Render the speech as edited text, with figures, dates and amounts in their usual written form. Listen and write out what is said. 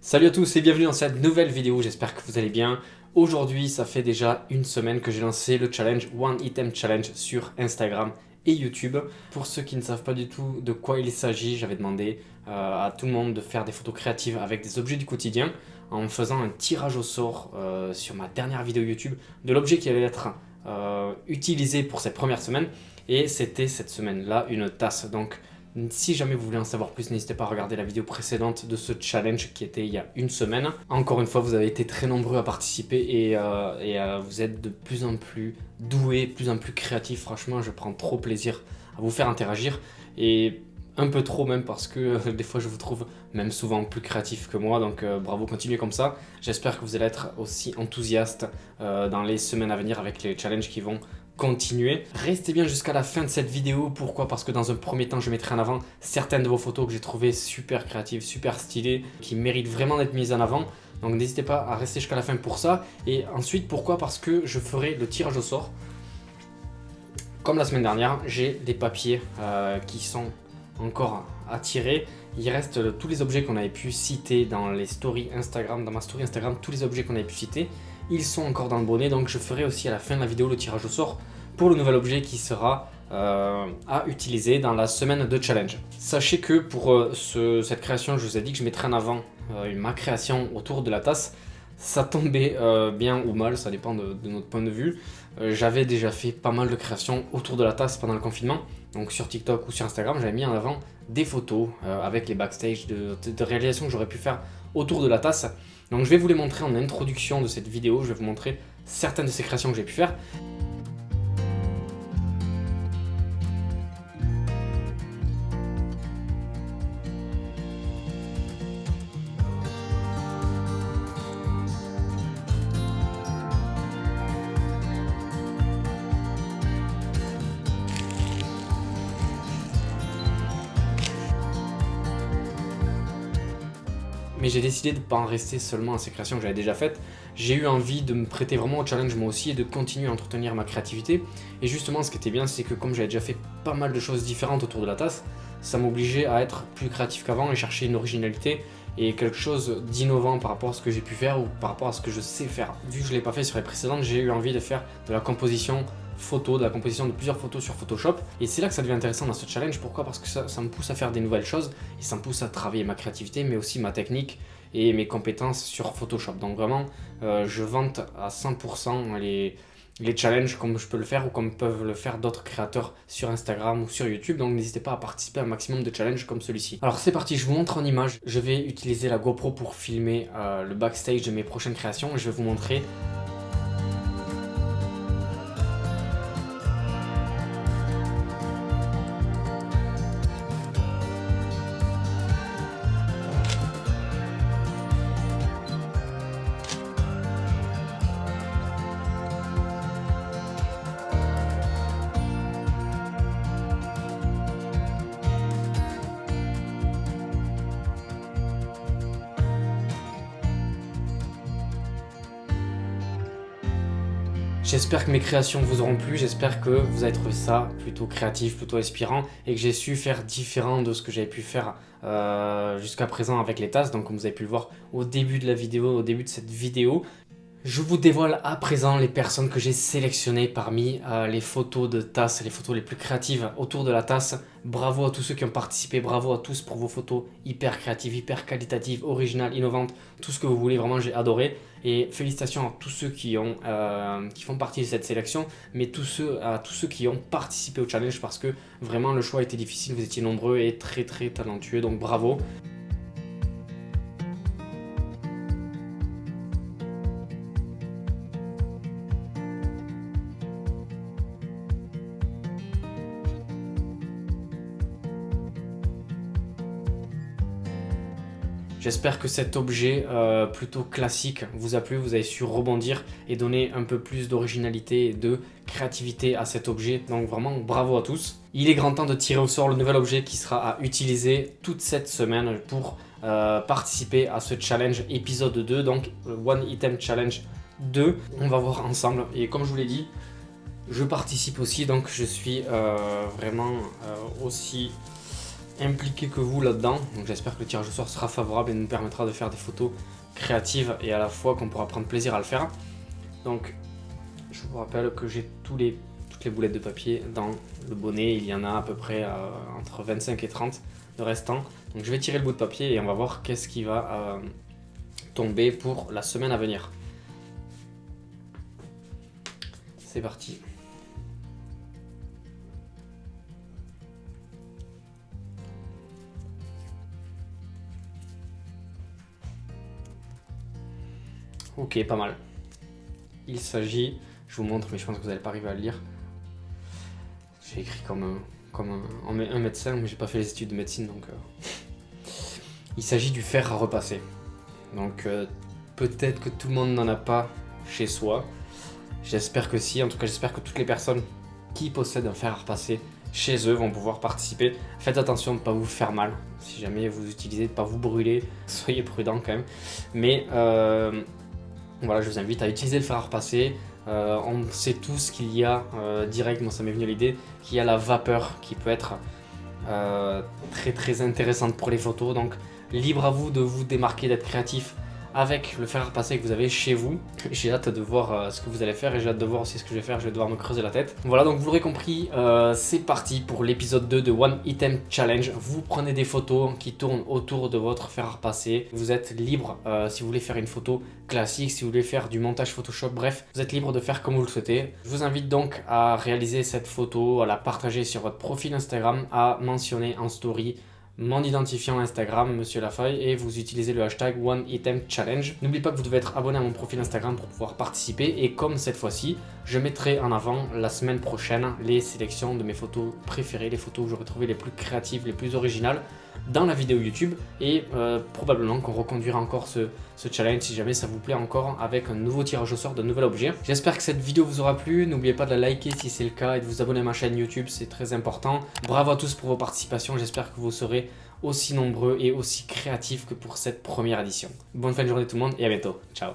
Salut à tous et bienvenue dans cette nouvelle vidéo, j'espère que vous allez bien. Aujourd'hui, ça fait déjà une semaine que j'ai lancé le challenge One Item Challenge sur Instagram et YouTube. Pour ceux qui ne savent pas du tout de quoi il s'agit, j'avais demandé à tout le monde de faire des photos créatives avec des objets du quotidien en faisant un tirage au sort sur ma dernière vidéo YouTube de l'objet qui allait être utilisé pour cette première semaine. Et c'était cette semaine-là une tasse. Donc si jamais vous voulez en savoir plus, n'hésitez pas à regarder la vidéo précédente de ce challenge qui était il y a une semaine. Encore une fois, vous avez été très nombreux à participer et vous êtes de plus en plus doués, de plus en plus créatifs. Franchement, je prends trop plaisir à vous faire interagir et un peu trop même parce que des fois je vous trouve même souvent plus créatif que moi. Donc bravo, continuez comme ça. J'espère que vous allez être aussi enthousiaste dans les semaines à venir avec les challenges qui vont continuer. Restez bien jusqu'à la fin de cette vidéo. Pourquoi? Parce que dans un premier temps, je mettrai en avant certaines de vos photos que j'ai trouvées super créatives, super stylées, qui méritent vraiment d'être mises en avant. Donc n'hésitez pas à rester jusqu'à la fin pour ça. Et ensuite, pourquoi? Parce que je ferai le tirage au sort. Comme la semaine dernière, j'ai des papiers qui sont encore à tirer. Il reste tous les objets qu'on avait pu citer dans les stories Instagram, dans ma story Instagram, tous les objets qu'on avait pu citer. Ils sont encore dans le bonnet, donc je ferai aussi à la fin de la vidéo le tirage au sort pour le nouvel objet qui sera à utiliser dans la semaine de challenge. Sachez que pour cette création, je vous ai dit que je mettrai en avant ma création autour de la tasse. Ça tombait bien ou mal, ça dépend de notre point de vue. J'avais déjà fait pas mal de créations autour de la tasse pendant le confinement. Donc sur TikTok ou sur Instagram, j'avais mis en avant des photos avec les backstage de réalisations que j'aurais pu faire autour de la tasse. Donc je vais vous les montrer en introduction de cette vidéo, je vais vous montrer certaines de ces créations que j'ai pu faire. Mais j'ai décidé de ne pas en rester seulement à ces créations que j'avais déjà faites. J'ai eu envie de me prêter vraiment au challenge moi aussi et de continuer à entretenir ma créativité. Et justement, ce qui était bien, c'est que comme j'avais déjà fait pas mal de choses différentes autour de la tasse, ça m'obligeait à être plus créatif qu'avant et chercher une originalité et quelque chose d'innovant par rapport à ce que j'ai pu faire ou par rapport à ce que je sais faire. Vu que je ne l'ai pas fait sur les précédentes, j'ai eu envie de faire de la composition photo, de la composition de plusieurs photos sur Photoshop. Et c'est là que ça devient intéressant dans ce challenge. Pourquoi? Parce que ça me pousse à faire des nouvelles choses et ça me pousse à travailler ma créativité, mais aussi ma technique et mes compétences sur Photoshop. Donc vraiment, je vante à 100% les challenges comme je peux le faire ou comme peuvent le faire d'autres créateurs sur Instagram ou sur YouTube. Donc n'hésitez pas à participer à un maximum de challenges comme celui-ci. Alors c'est parti, je vous montre en image. Je vais utiliser la GoPro pour filmer le backstage de mes prochaines créations et je vais vous montrer. J'espère que mes créations vous auront plu, j'espère que vous avez trouvé ça plutôt créatif, plutôt inspirant et que j'ai su faire différent de ce que j'avais pu faire jusqu'à présent avec les tasses. Donc comme vous avez pu le voir au début de la vidéo, au début de cette vidéo, je vous dévoile à présent les personnes que j'ai sélectionnées parmi les photos de tasses, les photos les plus créatives autour de la tasse. Bravo à tous ceux qui ont participé, bravo à tous pour vos photos hyper créatives, hyper qualitatives, originales, innovantes, tout ce que vous voulez, vraiment j'ai adoré. Et félicitations à tous ceux qui font partie de cette sélection, mais à tous ceux qui ont participé au challenge parce que vraiment le choix a été difficile, vous étiez nombreux et très très talentueux, donc bravo. J'espère que cet objet plutôt classique vous a plu, vous avez su rebondir et donner un peu plus d'originalité et de créativité à cet objet. Donc vraiment bravo à tous. Il est grand temps de tirer au sort le nouvel objet qui sera à utiliser toute cette semaine pour participer à ce challenge épisode 2, donc One Item Challenge 2. On va voir ensemble et comme je vous l'ai dit, je participe aussi, donc je suis vraiment aussi impliqué que vous là-dedans. Donc j'espère que le tirage au sort sera favorable et nous permettra de faire des photos créatives et à la fois qu'on pourra prendre plaisir à le faire. Donc je vous rappelle que j'ai toutes les boulettes de papier dans le bonnet. Il y en a à peu près entre 25 et 30 de restants. Donc je vais tirer le bout de papier et on va voir qu'est-ce qui va tomber pour la semaine à venir. C'est parti. Ok, pas mal. Il s'agit, je vous montre, mais je pense que vous n'allez pas arriver à le lire. J'ai écrit comme un médecin, mais j'ai pas fait les études de médecine, donc... Il s'agit du fer à repasser. Donc peut-être que tout le monde n'en a pas chez soi. J'espère que si, en tout cas j'espère que toutes les personnes qui possèdent un fer à repasser chez eux vont pouvoir participer. Faites attention de ne pas vous faire mal. Si jamais vous utilisez, de ne pas vous brûler, soyez prudent quand même. Mais voilà, je vous invite à utiliser le fer à repasser. On sait tous qu'il y a direct, moi ça m'est venu l'idée, qu'il y a la vapeur qui peut être très intéressante pour les photos. Donc libre à vous de vous démarquer, d'être créatif avec le fer à repasser que vous avez chez vous. J'ai hâte de voir ce que vous allez faire et j'ai hâte de voir aussi ce que je vais faire. Je vais devoir me creuser la tête. Voilà, donc vous l'aurez compris, c'est parti pour l'épisode 2 de One Item Challenge. Vous prenez des photos qui tournent autour de votre fer à repasser. Vous êtes libre si vous voulez faire une photo classique, si vous voulez faire du montage Photoshop, bref, vous êtes libre de faire comme vous le souhaitez. Je vous invite donc à réaliser cette photo, à la partager sur votre profil Instagram, à mentionner en story mon identifiant Instagram, Monsieur Lafaille, et vous utilisez le hashtag OneItemChallenge. N'oubliez pas que vous devez être abonné à mon profil Instagram pour pouvoir participer, et comme cette fois-ci, je mettrai en avant la semaine prochaine les sélections de mes photos préférées, les photos que j'aurais trouvées les plus créatives, les plus originales dans la vidéo YouTube, et probablement qu'on reconduira encore ce challenge si jamais ça vous plaît encore avec un nouveau tirage au sort d'un nouvel objet. J'espère que cette vidéo vous aura plu, n'oubliez pas de la liker si c'est le cas et de vous abonner à ma chaîne YouTube, c'est très important. Bravo à tous pour vos participations, j'espère que vous serez aussi nombreux et aussi créatifs que pour cette première édition. Bonne fin de journée tout le monde et à bientôt, ciao.